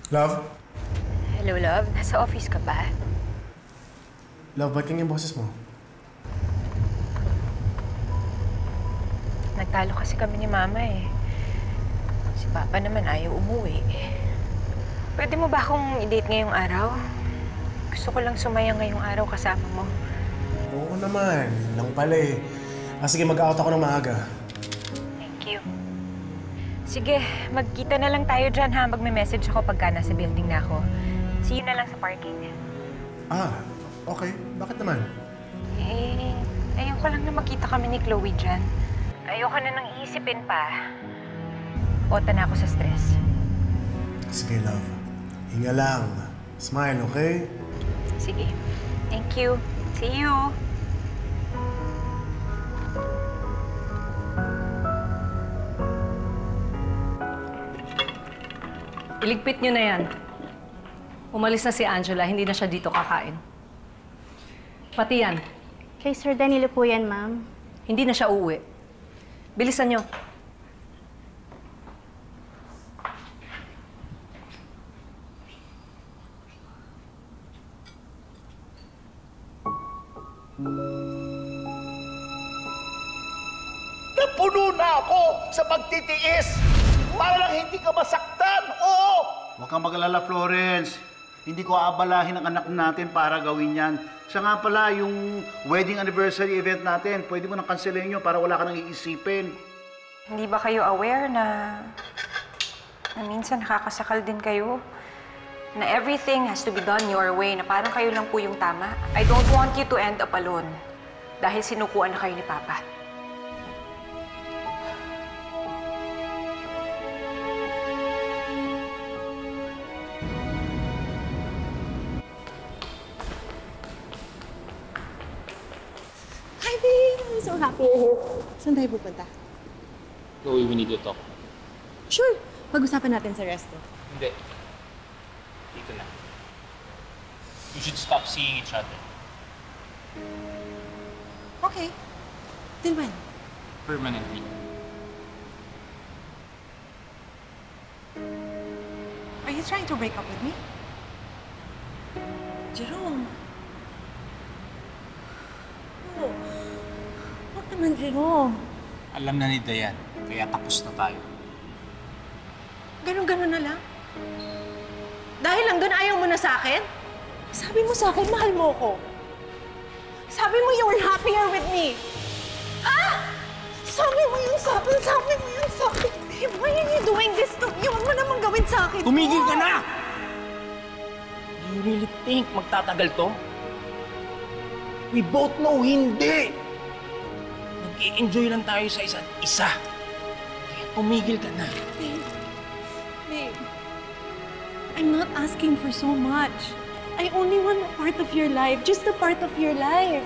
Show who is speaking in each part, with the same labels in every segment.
Speaker 1: Love?
Speaker 2: Hello, love. Nasa office ka ba?
Speaker 1: Love, ba't yung boses mo?
Speaker 2: Nagtalo kasi kami ni Mama eh. Si Papa naman ayaw umuwi. Pwede mo ba akong i-date ngayong araw? Gusto ko lang sumaya ngayong araw kasama mo.
Speaker 1: Oo naman. Yun lang pala eh. Sige, mag-out ako ng maaga.
Speaker 2: Thank you. Sige, magkita na lang tayo dyan ha. Magme-message ako pagka nasa building na ako. See you na lang sa parking.
Speaker 1: Okay. Bakit naman?
Speaker 2: Ayoko lang na makita kami ni Chloe dyan. Ayoko na nang iisipin pa. Ota na ako sa stress.
Speaker 1: Sige, love. Hinga lang. Smile, okay?
Speaker 2: Sige. Thank you. See you.
Speaker 3: Iligpit niyo na yan. Umalis na si Angela, hindi na siya dito kakain. Pati yan.
Speaker 4: Kay Sir Danilo po yan, ma'am.
Speaker 3: Hindi na siya uuwi. Bilisan niyo.
Speaker 5: Napuno na ako sa pagtitiis para lang hindi ka masaktan. Oo!
Speaker 6: Huwag kang mag-alala, Florence. Hindi ko aabalahin ang anak natin para gawin yan. Siya nga pala, yung wedding anniversary event natin, pwede mo nang cancelin nyo para wala ka nang iisipin.
Speaker 2: Hindi ba kayo aware na minsan nakakasakal din kayo? Na everything has to be done your way, na parang kayo lang po yung tama? I don't want you to end up alone dahil sinukuan na kayo ni Papa.
Speaker 7: Hi, babe! I'm so happy you're here. Saan tayo pupunta?
Speaker 8: Chloe, we need to talk.
Speaker 7: Sure! Pag-usapan natin sa resto.
Speaker 8: Hindi. Dito na. You should stop seeing each other.
Speaker 7: Okay. Till when?
Speaker 8: Permanently.
Speaker 7: Are you trying to break up with me? Jerome! Oh. Huwag naman, Jerome.
Speaker 8: Alam na ni Dayan, kaya tapos na tayo.
Speaker 7: Ganon-ganon na lang? Dahil lang doon ayaw mo na sa akin? Sabi mo sa akin, mahal mo ko. Sabi mo you were happier with me. Ha? Sabi mo yun sa akin, sabi mo yun sa akin. Babe, why are you doing this to me? Huwag mo namang gawin sa akin.
Speaker 8: Tumigil ka na! Do you really think magtatagal to? We both know hindi! Nag-i-enjoy lang tayo sa isa't isa. Kaya tumigil ka na.
Speaker 7: Babe, I'm not asking for so much. I only want a part of your life, just a part of your life.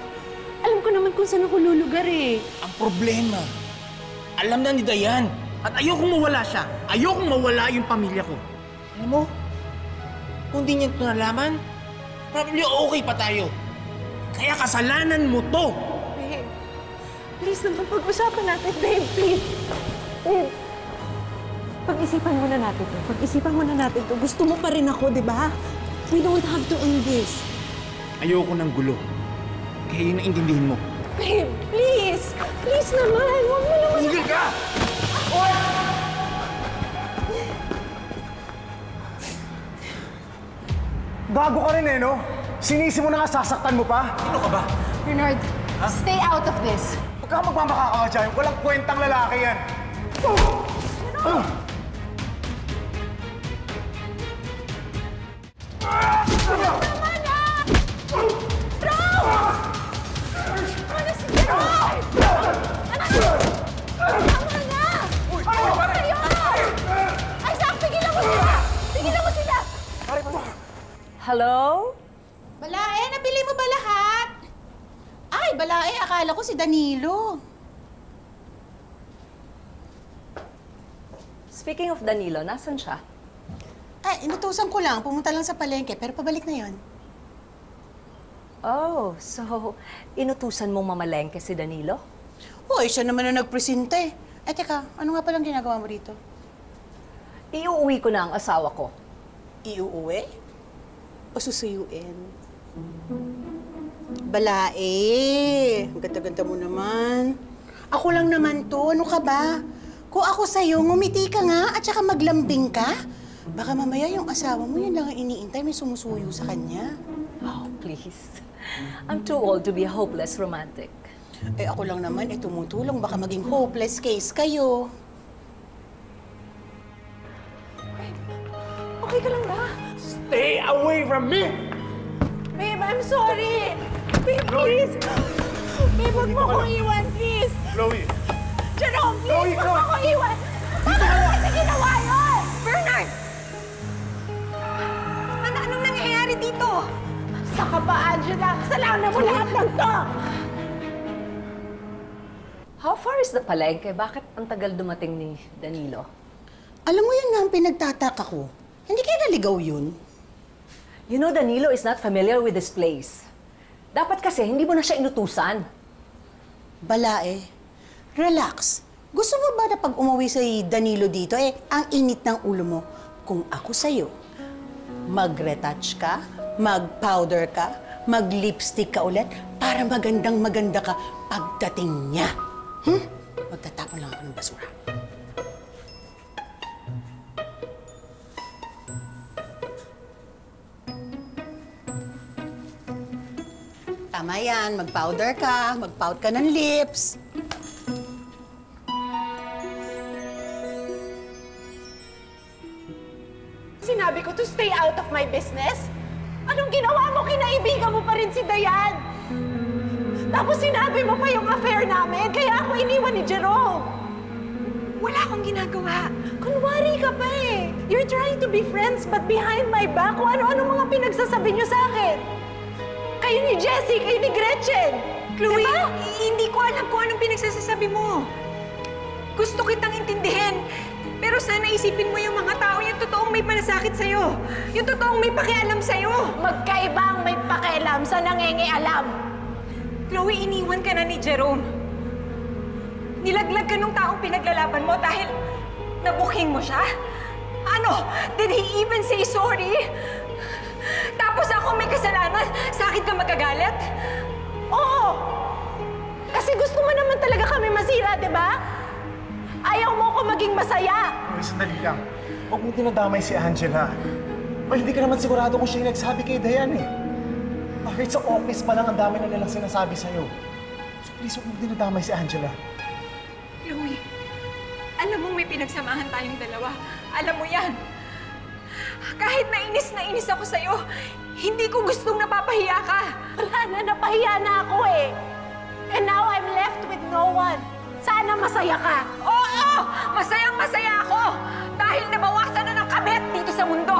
Speaker 7: Alam ko naman kung saan ako lulugar eh.
Speaker 8: Ang problema, alam na ni Dayan. At ayokong mawala siya. Ayokong mawala yung pamilya ko. Alam mo, kung di niya ito nalaman, probably okay pa tayo. Kaya kasalanan mo to.
Speaker 7: Babe, please naman pag-usapan natin, babe, please. Babe, pag-isipan muna natin to. Pag-isipan muna natin to. Gusto mo pa rin ako, di ba? We don't have to end this.
Speaker 8: Ayoko ng gulo. Kaya yun naintindihin mo.
Speaker 7: Babe, please! Please naman! Huwag mo naman...
Speaker 8: Tigil ka!
Speaker 1: Gago ka rin eh, no? Sinisi mo na nga, sasaktan mo pa?
Speaker 8: Sino ka ba?
Speaker 7: Bernard, stay out of this.
Speaker 1: Huwag ka magmamakakawa dyan. Walang kwentang lalaki yan.
Speaker 3: Hello?
Speaker 9: Balae, nabili mo ba lahat? Ay, Balae, akala ko si Danilo.
Speaker 3: Speaking of Danilo, nasan siya?
Speaker 9: Ay, inutusan ko lang. Pumunta lang sa palengke, pero pabalik na yon.
Speaker 3: Oh, so inutusan mong mamalengke si Danilo?
Speaker 9: Hoy, siya naman na nagpresente. Eh, teka, ano nga palang ginagawa mo dito?
Speaker 3: Iuuwi ko na ang asawa ko.
Speaker 9: Iuuwi? O susuyuin? Balae, ang ganda-ganda mo naman. Ako lang naman to, ano ka ba? Kung ako sa'yo, ngumiti ka nga at saka maglambing ka. Baka mamaya yung asawa mo, yun lang ang iniintay, may sumusuyo sa kanya.
Speaker 3: Oh, please. I'm too old to be a hopeless romantic.
Speaker 9: Eh ako lang naman, tumutulong, baka maging hopeless case kayo.
Speaker 7: Okay ka lang ba?
Speaker 1: Stay away from me!
Speaker 7: Babe, I'm sorry! Babe, please! Babe, huwag mo akong iwan, please!
Speaker 1: Chloe!
Speaker 7: Jerome,
Speaker 1: Chloe,
Speaker 7: please! Huwag mo akong iwan! Bakit mo kasi ginawa yun?
Speaker 2: Bernard! Anong nangyayari dito?
Speaker 7: Saka pa, Angela? Kasalanan mo lahat ng to!
Speaker 3: How far is the palengke? Bakit ang tagal dumating ni Danilo?
Speaker 9: Alam mo, yun nga ang pinagtataka ko. Hindi kaya naligaw yun?
Speaker 3: You know, Danilo is not familiar with this place. Dapat kasi hindi mo na siya inutusan.
Speaker 9: Balae, relax. Gusto mo ba na pag umuwi si Danilo dito, ang init ng ulo mo? Kung ako sa'yo, mag-retouch ka, mag-powder ka, mag-lipstick ka ulit, para magandang-maganda ka pagdating niya. Magtatapon lang ako ng basura. Tama yan, mag-powder ka, mag-pout ka ng lips.
Speaker 7: Sinabi ko to stay out of my business? Anong ginawa mo? Kinaibigan mo pa rin si Dayan. Tapos sinabi mo pa yung affair namin, kaya ako iniwan ni Jerome.
Speaker 2: Wala akong ginagawa.
Speaker 7: Kunwari ka pa eh. You're trying to be friends, but behind my back, kung ano-ano mga pinagsasabi niyo sa akin. Kayo ni Jessie, kayo ni Gretchen.
Speaker 2: Chloe,
Speaker 7: Diba?
Speaker 2: hindi ko alam kung anong pinagsasabi mo. Gusto kitang intindihin. Pero sana isipin mo yung mga tao yung totoong may malasakit sa'yo. Yung totoong may pakialam sa'yo.
Speaker 7: Magkaiba ang may pakialam sa nangingialam.
Speaker 2: Chloe, iniwan ka na ni Jerome. Nilaglag ka nung taong pinaglalaban mo dahil nabuking mo siya? Ano? Did he even say sorry? Tapos ako may kasalanan? Sa akin ka magagalit?
Speaker 7: Oo! Kasi gusto mo naman talaga kami masira, di ba? Ayaw mo ko maging masaya.
Speaker 1: Chloe, sandali lang. Huwag mong dinadamay si Angela. O hindi ka naman sigurado kung siya yung nagsabi kay Dayan eh. Bakit sa office pa lang ang dami na nilang sinasabi sa'yo. So please, huwag mong dinadamay si Angela.
Speaker 2: Chloe, alam mo may pinagsamahan tayong dalawa. Alam mo yan. Kahit na inis ako sa'yo, hindi ko gustong napapahiya ka.
Speaker 7: Wala na, napahiya na ako eh. And now I'm left with no one. Sana masaya ka.
Speaker 2: Oo! Masayang-masaya ako! Dahil nabawasan na ng kabit dito sa mundo.